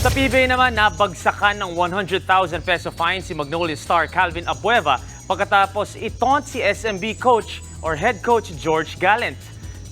Sa PBA naman, nabagsakan ng 100,000 peso fine si Magnolia star Calvin Abueva pagkatapos itaunt si SMB coach or head coach George Gallant.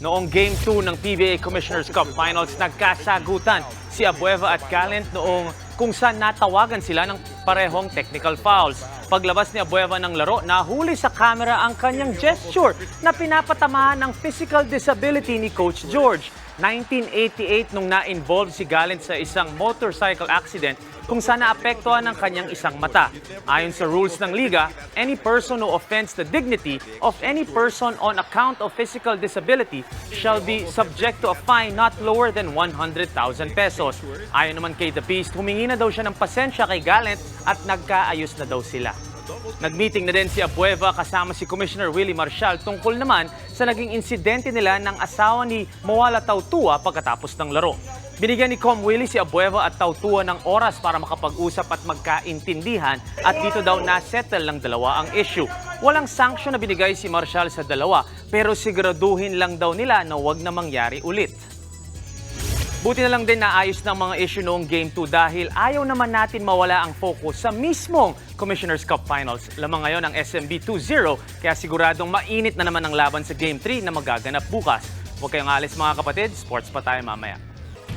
Noong Game 2 ng PBA Commissioner's Cup Finals, nagkasagutan si Abueva at Gallant noong kung saan natawagan sila ng parehong technical fouls. Paglabas ni Abueva ng laro, nahuli sa camera ang kanyang gesture na pinapatamaan ng physical disability ni Coach George. 1988 nung na-involve si Gallant sa isang motorcycle accident kung saan naapektuhan ng kanyang isang mata. Ayon sa rules ng liga, any person who offends the dignity of any person on account of physical disability shall be subject to a fine not lower than 100,000 pesos. Ayon naman kay The Beast, humingi na daw siya ng pasensya kay Gallant at nagkaayos na daw sila. Nag-meeting na din si Abueva kasama si Commissioner Willie Marcial tungkol naman sa naging insidente nila ng asawa ni Moala Tautua pagkatapos ng laro. Binigyan ni Com Willie si Abueva at Tautua ng oras para makapag-usap at magkaintindihan at dito daw na-settle ng dalawa ang issue. Walang sanction na binigay si Marcial sa dalawa pero siguraduhin lang daw nila na wag na mangyari ulit. Buti na lang din naayos ng mga issue noong Game 2 dahil ayaw naman natin mawala ang focus sa mismong Commissioner's Cup Finals. Lamang ngayon ang SMB 2-0 kaya siguradong mainit na naman ang laban sa Game 3 na magaganap bukas. Huwag kayong alis mga kapatid, sports pa tayo mamaya.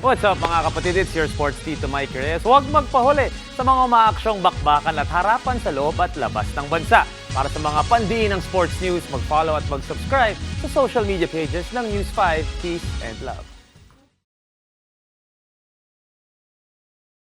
What's up mga kapatid, it's your sports Tito Mike Reyes. Huwag magpahuli sa mga umaaksyong bakbakan at harapan sa loob at labas ng bansa. Para sa mga pandiin ng sports news, mag-follow at mag-subscribe sa social media pages ng News 5. Peace and love.